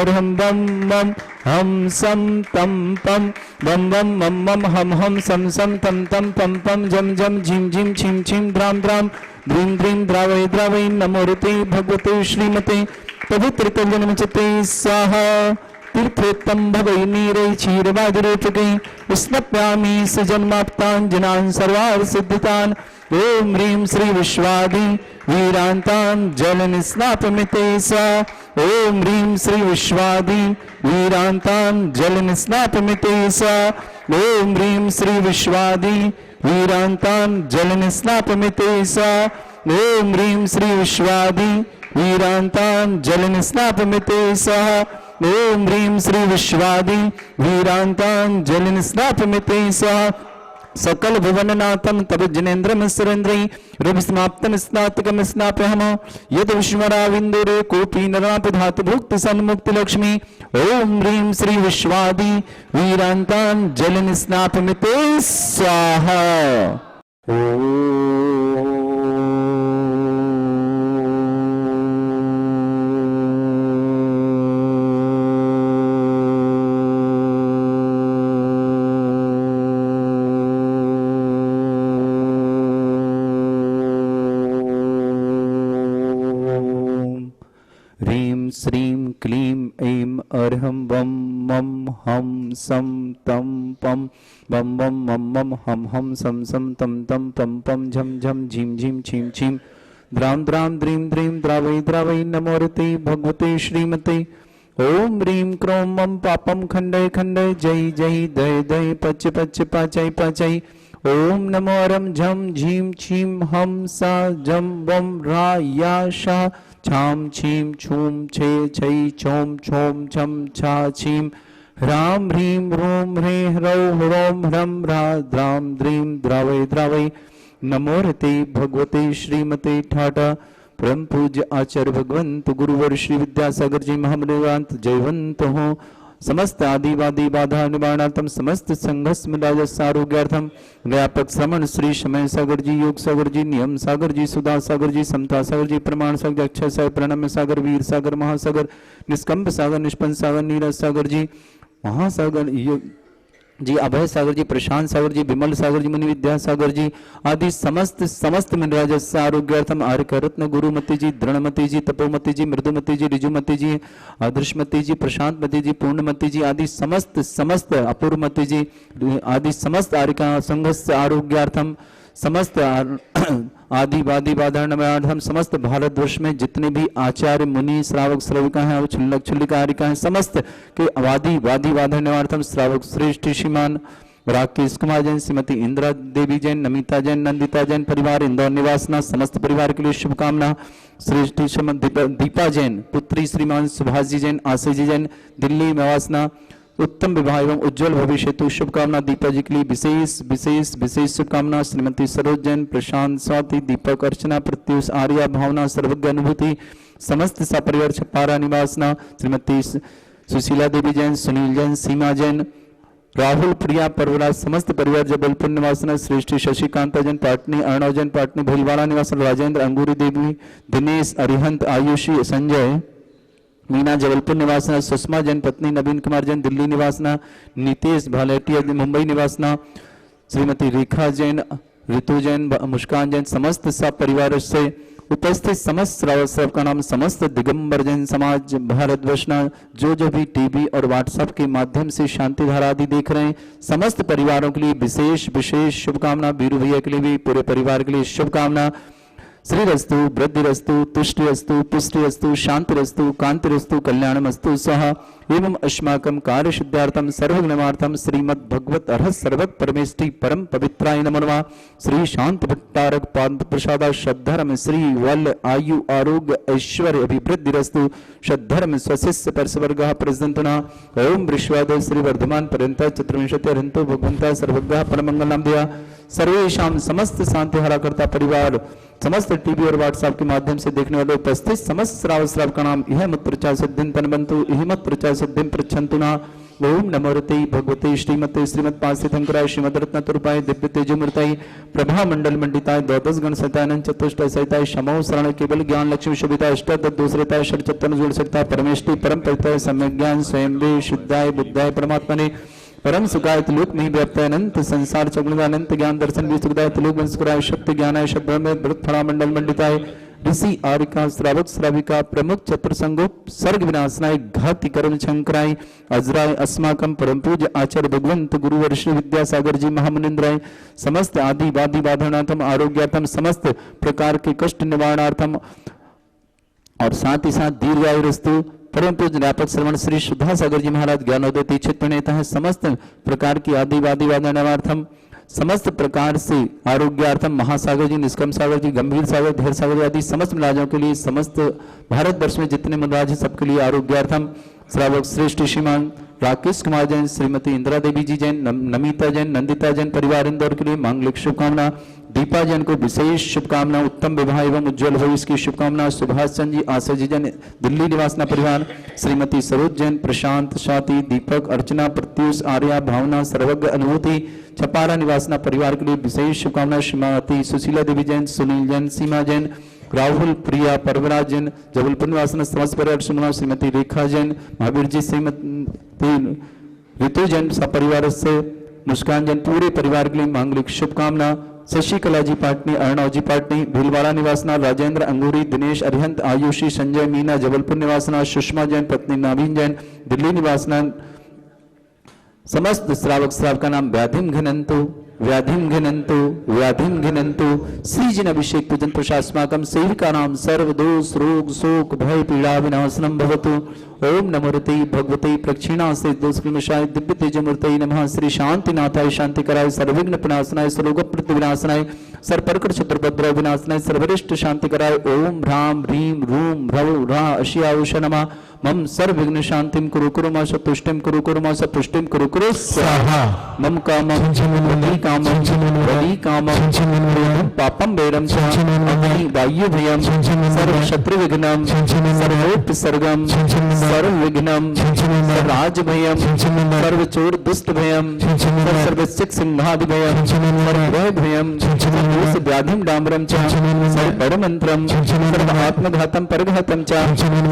अर्हं बम बम हम सम तम पम बम बम मम मम हम सम सम तम तम पम पम जम जम झिम झिम छिम छिम द्राम द्राम द्रीं द्रीं द्रावय द्रावय नमोरते भगवते श्रीमते पवित्र कल्याणचिते स्वाहा तीर्थोत्तम भवै नीरै क्षीरवादिरेचकै स्नप्यामि सजन्माप्ताञ्जनान् सर्वार्थ सिद्धितान् ओम ह्रीं श्री विश्वादि वीरान्तान् जलनिस्नापमिते सा ओम ह्रीं श्री विश्वादि वीरान्तान् जलनिस्नापमिते सा ओम ह्रीं श्री विश्वादि वीरान्तान् जलनिस्नापमिते सा ओम ह्रीं श्री विश्वादि वीरान्तान् जलनिस्नापमिते सा ओम ह्रीं श्री विश्वादि वीरान्तान् जलनिस्नापमिते सा सकल भुवननाथम तब जनेन्द्रम सुरेन्द्रै रविस्माप्तम स्नातकम स्नाप्यहम यद विश्वराविन्दुरे कोपी नरापधातु भुक्ति सन्मुक्ति लक्ष्मी ओम ह्रीं श्री विश्वादि वीरान्तान् जलनिस्नापमिते स्वाहा। श्रीं क्लीं ऐं अर्हं बम मम हम सम तम पम बम बम मम मम हम सम सम तम तम पम पम झम झम झिम झिम छिम छिम द्राम द्राम द्रीं द्रीं द्रावै द्रावै नमोरते भगवते श्रीमते ओम ह्रीं क्रों मम पापम खंडय खंडय जय जय दय दय पच पच पाचय पाचय ओम नमो रम झम झीम छीम हम सा जम बम रा या शा छाम छीम छूम छे छै छोम छोम छम छा छीम ह्रां ह्रीं ह्रूं ह्रे ह्रौ ह्रौं ह्रं ह्रा द्रां द्रीं द्रावै द्रावै नमोरते भगवते श्रीमते ठाटा परम पूज्य आचार्य भगवंत गुरुवर श्री विद्यासागर जी महामूल्यवान जयवंत हो समस्त आदिवादी बाधा निवारणार्थम समस्त संघर्ष आरोग्यार्थम व्यापक श्रमण श्री समय सागर जी योग सागर जी नियम सागर जी सुधा सागर जी समता सागर जी प्रमाण सागर अक्षय सागर प्रणम्य सागर वीर सागर महासागर निष्कंप सागर निष्पन्न सागर नीरज सागर जी महासागर जी अभय सागर जी प्रशांत सागर जी विमल सागर जी मुनि विद्या सागर जी आदि समस्त मिनराजस्य आरोग्यार्थम आर्य रत्न गुरुमती जी दृढ़मती जी तपोमती जी मृदुमती जी ऋजुमती जी आदर्शमती जी प्रशांतमती जी पूर्णमती जी आदि समस्त अपूर्वमती जी आदि समस्त आर्य संघस्य आरोग्यार्थम समस्त आदिवादी बाधार्थम समस्त भारतवर्ष में जितने भी आचार्य मुनि श्रावक श्राविका हैं और छुल्लक छुल्लिकारिका हैं समस्त के वादी बाधार्थम श्रावक श्रेष्ठ श्रीमान राकेश कुमार जैन श्रीमती इंदिरा देवी जैन नमिता जैन नंदिता जैन परिवार इंदौर निवासना समस्त परिवार के लिए शुभकामना। श्रेष्ठ श्रीमती दीपा जैन पुत्री श्रीमान सुभाष जी जैन आशीष जी जैन दिल्ली निवासना उत्तम विवाह एवं उज्जवल भविष्य हेतु शुभकामना। दीपा जी के लिए विशेष शुभकामना। श्रीमती सरोज जैन प्रशांत स्वाति दीपक अर्चना प्रत्युष आर्या भावना सर्वज्ञ अनुभूति समस्त सपरिवार छपारा निवासना। श्रीमती सुशीला देवी जैन सुनील जैन सीमा जैन राहुल प्रिया परवराज समस्त परिवार जबलपुर निवासना। श्रेष्ठ शशिकांता जैन पाटनी अर्णव जैन पाटनी भीलवाड़ा निवासन राजेंद्र अंगूरी देवी दिनेश अरिहंत आयुषी संजय मीना जबलपुर निवासना। सुषमा जैन पत्नी नवीन कुमार जैन दिल्ली निवासना। नितेश भालेटिया मुंबई निवासना। श्रीमती रेखा जैन ऋतु जैन मुस्कान जैन समस्त सब परिवार से उपस्थित समस्त श्रावक का नाम समस्त दिगंबर जैन समाज भारतवर्ष जो भी टीवी और व्हाट्सएप के माध्यम से शांति धारा आदि देख रहे हैं समस्त परिवारों के लिए विशेष शुभकामना। वीरू भैया के लिए भी पूरे परिवार के लिए शुभकामना। श्रीरस्तु वृद्धिरस्तु तुष्टिरस्तु पुष्टिरस्तु शांतिरस्तु कांतिरस्तु कल्याणमस्तु स्वाहा। एवं अस्माकं कार्य सिद्धार्थम सर्वज्ञानार्थम श्रीमद् भगवत अर्हत सर्वक परमेष्टि परम पवित्राय नमो नमः। श्री शांति भट्टारक पाद प्रसाद श्रद्धर्म श्री वल आयु आरोग्य ऐश्वर्य अभिवृद्धिरस्तु श्रद्धर्म स्वशिष्य परसवर्गः प्रजंतना। ओम विश्वाद श्री वर्धमान पर्यंत चतुर्विंशति हरंतो भगवंता सर्वज्ञः परमंगलम दिया सर्वेशां समस्त शांति हरा करता परिवार समस्त टीवी और व्हाट्सएप के माध्यम से देखने वाले उपस्थित समस्त श्राव का नाम यह मत प्रचार सिद्धिं तनबंतु यह मत प्रचार सिद्धिं प्रच्छन्तु ना। ओम नमोरते भगवते श्रीमते श्रीमत्पासितंकराय श्रीमद्रत्नतुर्पाय दिव्य तेजोमूर्ताय प्रभा मंडल मंडिताय द्वादश गण सहितानंद चतुष्ट सहिताय शमो शरण केवल ज्ञान लक्ष्मी शोभिता अष्टादश दूसरेताय षट्चतन जोड़ सकता परमेष्टि परम परिताय सम्यक ज्ञान स्वयं वे शुद्धाय बुद्धाय परमात्मने परम सुखाय त्रिलोक में व्याप्त अनंत संसार चौगुणानंत ज्ञान दर्शन भी सुखदाय त्रिलोक वंशकराय शक्ति ज्ञानाय शब्द में वृत फला मंडल मंडिताय ऋषि आरिका श्रावक श्राविका प्रमुख चतुर्संगो सर्ग विनाशनाय घाति करण शंकराय अजराय अस्माकम परम पूज्य आचार्य भगवंत गुरुवर श्री विद्यासागर जी महामुनिंद्राय समस्त आदि वादी बाधनार्थम आरोग्यार्थम समस्त प्रकार के कष्ट निवारणार्थम और साथ ही साथ दीर्घायुरस्तु परम पूज्य व्यापक श्रवण श्री शुद्धा सागर जी महाराज ज्ञानोदय तीक्षित प्रणेता है समस्त प्रकार की आदि वादी वादनार्थम समस्त प्रकार से आरोग्यार्थम महासागर जी निष्कम सागर जी गंभीर सागर धीर सागर आदि समस्त महाराजों के लिए समस्त भारतवर्ष में जितने महाराज हैं सबके लिए आरोग्यार्थम श्रावक श्रेष्ठ श्रीमान राकेश कुमार जैन श्रीमती इंदिरा देवी जी जैन नमिता जैन नंदिता जैन परिवार इंदौर के लिए मांगलिक शुभकामना दीपा जैन को विशेष शुभकामना उत्तम विवाह एवं उज्ज्वल भविष्य की शुभकामना सुभाष चंद जी आशा जी जैन दिल्ली निवासना परिवार श्रीमती सरोज जैन प्रशांत शाती दीपक अर्चना प्रत्युष आर्या भावना सर्वज्ञ अनुभूति छपारा निवासना परिवार के लिए विशेष शुभकामना श्रीमती सुशीला देवी जैन सुनील जैन सीमा जैन राहुल प्रिया परवराज जैन जबलपुर निवासन समस्त परिवार सुमना श्रीमती रेखा जैन महावीर जी श्रीमती ऋतु जैन सपरिवार से मुस्कान जैन पूरे परिवार के लिए मांगलिक शुभकामना शशिकला जी पाटनी अर्णव जी पाटनी भीलवाड़ा निवासना राजेंद्र अंगूरी दिनेश अरिहंत आयुषी संजय मीना जबलपुर निवासना सुषमा जैन पत्नी नावीन जैन दिल्ली निवासना समस्त श्रावक श्रावका नाम व्याधिम घिनंतु श्रीजन अभिषेक पूजन प्रशास्माकम सेविका नाम सर्वदोष रोग शोक भय पीड़ा विनाशनम भवतु ओम नमोरते भगवते प्रक्षिणा से दोषाय दिव्य तेजमूर्तये नमः श्री शांतिनाथाय शांतिकराय सर्वविघ्न प्रणाशनाय सर्वोग प्रतिविनाशनाय सर्वप्रकट शत्रुभद्र विनाशनाय सर्वरिष्ट शांतिकराय ओम ह्राम ह्रीम रूम ह्रव ह्रा अशियाउष नमः मम सर्वविघ्न शांतिम कुरु कुरु मा सतुष्टिम कुरु कुरु मा सपुष्टिम कुरु कुरु स्वाहा मम कामं वदी कामं पापम वैरम अग्नि वायु भयम सर्व शत्रु विघ्नम सर्वोपसर्गम सर्व विघ्नम राज भयम सर्व चोर दुष्ट भयम सर्व सिंहादि भयम सर्व भयम सर्व व्याधिम डाम्रम च सर्व परमंत्रम सर्व आत्मघातम परघातम च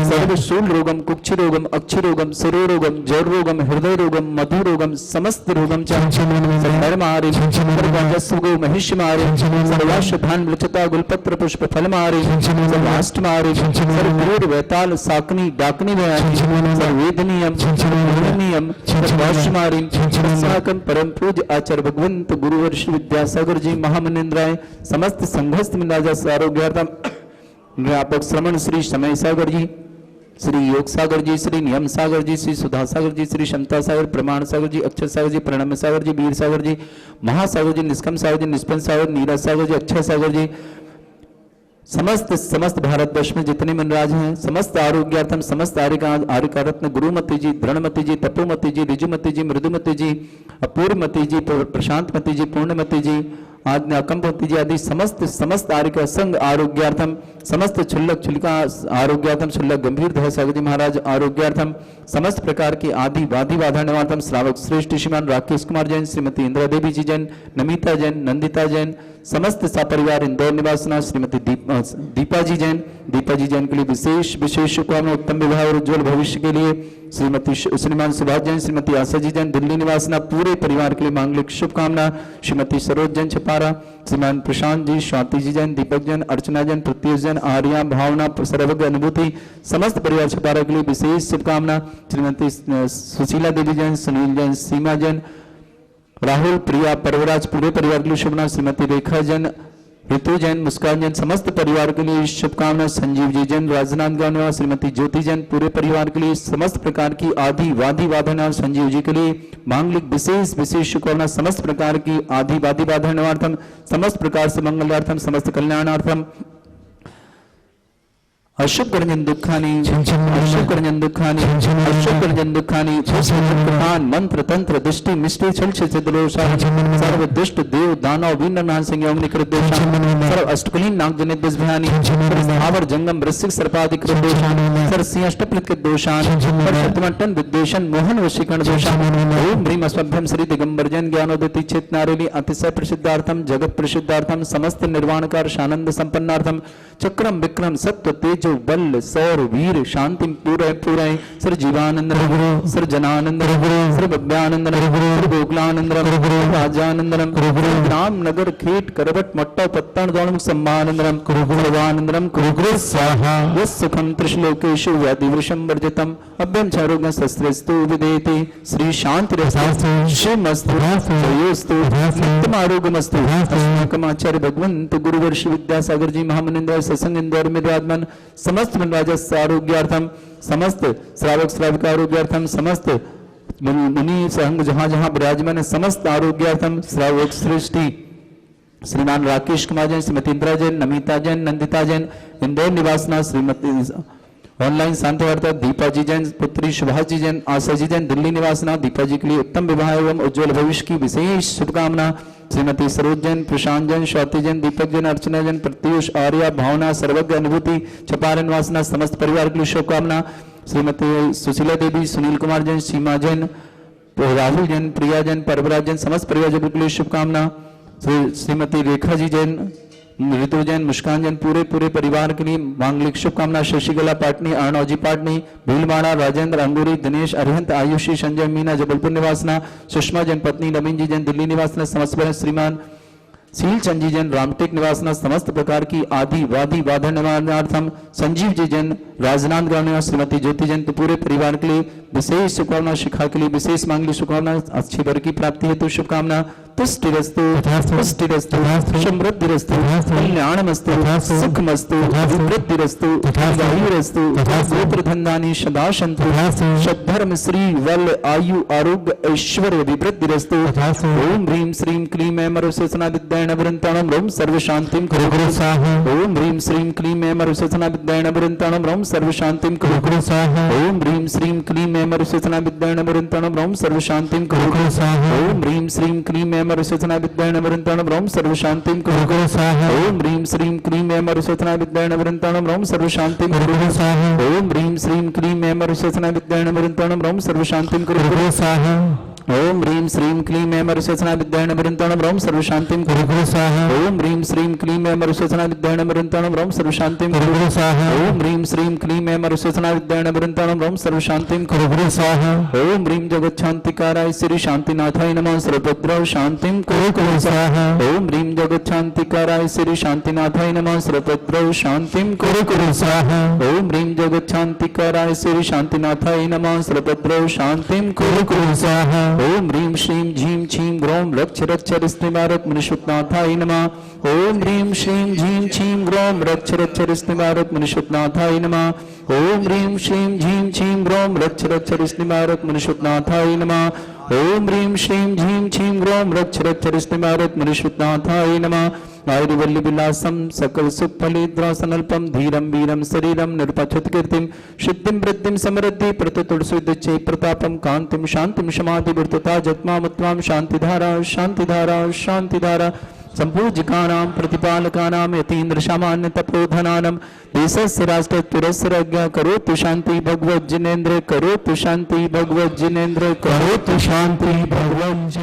सर्व शूल रोगम कुक्षि रोगम अक्षि रोगम शिरो रोगम जर रोगम हृदय रोगम मधु रोगम समस्त रोगम चर्मारे सर्वाजस्वगो महिष मारे सर्वाश्वधान वृक्षता गुलपत्र पुष्प फल मारे सर्वाष्ट मारे सर्वूर वैताल साकनी डाकनी सर्वेदनियम सर्वनियम सर्वाश्मारी साकम परम पूज्य आचार्य भगवंत गुरुवर श्री विद्यासागर जी महामनिंद्राय समस्त संघस्थ मिलाजा आरोग्यार्थम व्यापक श्रमण श्री समय सागर जी श्री योग सागर जी श्री नियम सागर जी श्री सुधा सागर जी श्री क्षमता सागर प्रमाण सागर जी अक्षर सागर जी प्रणम सागर जी वीर सागर जी महासागर जी निष्कम सागर जी निष्पन्न सागर नीरज सागर जी अक्षय सागर जी समस्त भारतवर्ष में जितने मनराज हैं समस्त आरोग्यार्थम समस्त आर्यका रत्न गुरुमती जी दृढ़मती जी तपोमती जी ऋजुमती जी मृदुमती जी अपूर्वमती जी प्रशांतमती जी पूर्णमती जी आदि अकंपति जी आदि समस्त आर्य संघ आरोग्यार्थम समस्त क्षुल्लक क्षुल्लिका आरोग्यार्थम क्षुल्लक गंभीर दह सागर जी महाराज आरोग्यार्थम समस्त प्रकार की आदि वादी बाधा निवार्थम श्रावक श्रेष्ठ श्रीमान राकेश कुमार जैन श्रीमती इंदिरा देवी जी जैन नमिता जैन नंदिता जैन समस्त सपरिवार इंदौर निवासना श्रीमती दीपा जी जैन के लिए विशेष शुभकामना उत्तम विवाह और उज्ज्वल भविष्य के लिए श्रीमती श्रीमान सुभाष जैन श्रीमती आशा जी जैन दिल्ली निवासना पूरे परिवार के लिए मांगलिक शुभकामना श्रीमती सरोज जैन छपारा श्रीमान प्रशांत जी स्वाति जी जैन दीपक जैन अर्चना जैन प्रत्युष जैन आर्या भावना सर्वज्ञ अनुभूति समस्त परिवार छपारा के लिए विशेष शुभकामना श्रीमती सुशीला देवी जैन सुनील जैन सीमा जैन राहुल प्रिया परवराज पूरे परिवार के लिए शुभकामना श्रीमती रेखा जैन ऋतु जैन मुस्कान जैन समस्त परिवार के लिए शुभकामना संजीव जी जैन राजनांदगांव श्रीमती ज्योति जैन पूरे परिवार के लिए समस्त प्रकार की आदि वादी बाधना संजीव जी के लिए मांगलिक विशेष शुभकामना समस्त प्रकार की आदि वादी बाधनार्थम समस्त प्रकार से मंगलार्थम समस्त कल्याणार्थम अशुभकरंजन दुखानी अशुभकरंजन दुखानी अशुभकरंजन दुखानी प्रधान मंत्र तंत्र दृष्टि मिष्टि छल छिद्रोषा सर्व दुष्ट देव दानव विनरनाथ संयम निकृत दोषा सर्व अष्टकुलीन नागजनित दुष्भयानी स्थावर जंगम वृश्चिक सर्पाधिक दोषान सर्व सिंह अष्टप्रकृत दोषान शतमटन विद्वेषण मोहन वशीकरण दोषान ओम ह्रीम अस्मभ्यम श्री दिगंबरजन ज्ञानोदति चित नारिणी अतिशय प्रसिद्धार्थम जगत प्रसिद्धार्थम समस्त निर्वाणकार शानंद संपन्नार्थम चक्रम विक्रम सत्व तेजो बल सौर वीर शांति पूरे पूरे सर जीवानंद सर जनानंद सर भव्यानंद सर गोकुलानंद राजानंदनम राम नगर खेट करवट मट्टा पत्तन दौड़ सम्मानंदनम कुरुकुलवानंदनम कुरुकुल स्वाहा यस्सुखम त्रिश्लोकेषु व्याधिवृषम वर्जितम अभ्यम चारोग्य शस्त्रस्तु विदेति श्री शांति शिवमस्तु जयोस्तु नित्यम आरोग्यमस्तु अस्माकम आचार्य भगवंत गुरुवर्षि विद्यासागर जी महामनिंद्र सत्संग इंदौर में विराजमान समस्त मनराजस आरोग्यार्थम समस्त श्रावक श्राविका आरोग्यार्थम समस्त मुनि संघ जहाँ जहाँ विराजमान है समस्त आरोग्यार्थम श्रावक सृष्टि श्रीमान राकेश कुमार जैन श्रीमती इंदिरा जैन नमिता जैन नंदिता जैन इंदौर निवासना श्रीमती ऑनलाइन शांति वार्ता दीपा जी जैन पुत्री सुभाष जी जैन आशा जी जैन दिल्ली निवासना दीपा जी के लिए उत्तम विवाह एवं उज्ज्वल भविष्य की विशेष शुभकामना श्रीमती सरोज जैन प्रशांत जैन स्वाति जैन दीपक जैन अर्चना जैन प्रत्युष आर्या भावना सर्वज्ञ अनुभूति छपारन वासना समस्त परिवार के लिए शुभकामना श्रीमती सुशीला देवी सुनील कुमार जैन सीमा जैन राहुल जैन प्रिया जैन परवराज जैन समस्त परिवार के लिए शुभकामना श्रीमती रेखा जी जैन ऋतु जैन मुस्कान जैन पूरे पूरे परिवार के लिए मांगलिक शुभकामना शशिकला पाटनी अर्णौजी पाटनी भीलवाड़ा राजेंद्र अंगूरी दिनेश अरिहंत आयुषी संजय मीना जबलपुर निवासना सुषमा जैन पत्नी नवीन जी जैन दिल्ली निवासना समस्त श्रीमान सील चंद जी जैन रामटेक निवासना समस्त प्रकार की आदि वादी बाधा निवारणार्थम संजीव जी जैन राजनांद गांव निवास श्रीमती ज्योति जैन तो पूरे परिवार के लिए विशेष शुभकामना शिखा के लिए विशेष मांगली शुभकामना अच्छी वर की प्राप्ति हेतु शुभकामना तुष्टिरस्तु पुष्टिरस्तु समृद्धिरस्तु कल्याणमस्तु सुखमस्तु वृद्धिरस्तु आयुरस्तु गोत्रधन्धानि सदा सन्तु सद्धर्म श्री वल आयु आरोग्य ऐश्वर्य विवृद्धिरस्तु ओम ह्रीं श्रीं क्लीं ऐं मरुसेचना विद्यायण वृन्ताणं रोम सर्व शांतिं कुरु स्वाहा ओम ह्रीं श्रीं क्लीं ऐं मरुसेचना विद्यायण वृन्ताणं रोम सर्व शांतिं कुरु स्वाहा ओम ह्रीं श्रीं क्लीं ऐं मरुसेचना विद्यायण वृन्ताणं रोम सर्व शांतिं कुरु स्वाहा ओम ह्रीं श्रीं क्लीं ऐं मरुसेचना विद्यायण वृन्ताणं रोम सर्व शांतिं कुरु स्वाहा ओम ह्रीं श्रीं क्लीं ऐं मरुसेचना विद्यायण वृन्ताणं रोम सर्व शांतिं कुरु स्वाहा ओम ह्रीं श्रीं क्लीं ऐं मरुसेचना विद्यायण वृन्ताणं रोम सर्व शांतिं कुरु स्वाहा ओम ह्रीं श्रीं क्लीं ऐं मरुसेचना विद्यायण वृन्ताणं रोम सर्व शांतिं कुरु स्वाहा ओम ह्रीं श्रीं क्लीं ऐं मरुसेचना विद्यायण वृन्ताणं रोम सर्व शांतिं कुरु स्वाहा ओम ह्रीं श्रीं क्लीं ऐं मरुसेचना विद्यायण वृन्ताणं रोम सर्व शांतिं कुरु स्वाहा ओम ह्रीं जगच्छान्तिकाराय श्री शांतिनाथाय नमः सर्वभद्रौ शांतिं कुरु स्वाहा ओम ह्रीं जगच्छान्तिकाराय श्री शांतिनाथाय नमः सर्वभद्रौ शांतिं कुरु स्वाहा ओम ह्रीं जगच्छान्तिकाराय श्री शांतिनाथाय नमः सर्वभद्रौ शांतिं कुरु स्वाहा ओम ह्रीं श्रीं झीं छीं ग्रौं रक्ष रक्ष रिष्टिमारक मनुष्यनाथाय नमः ओम ह्रीं श्रीं झीं छीं ग्रौं रक्ष रक्ष रिष्टिमारक मनुष्यनाथाय नमः ओम ह्रीं श्रीं झीं छीं ग्रौं रक्ष रक्ष रिष्टिमारक मनुष्यनाथाय नमः ओम ह्रीं श्रीं झीं छीं ग्रौं रक्ष रक्ष रिष्टिमारक मनुष्यनाथाय नमः आयुर्वल्ली विलासम सकल सुख फलिद्रासनल्पम धीरम वीरम शरीरम निरपक्षित कीर्तिम सिद्धिं वृद्धिं समृद्धि प्रततुलसुदच्चै प्रतापम कांतिम शांतिम समाधि वर्तता जत्मामत्वां शांतिधारा शांतिधारा शांतिधारा संपूजिकानां प्रतिपालकानां यतीन्द्र सामान्य तपोधनानां देशस्य राष्ट्रस्य राज्ञा करोतु शांति भगवत जिनेन्द्र करोतु शांति भगवत जिनेन्द्र करोतु शांति भगवत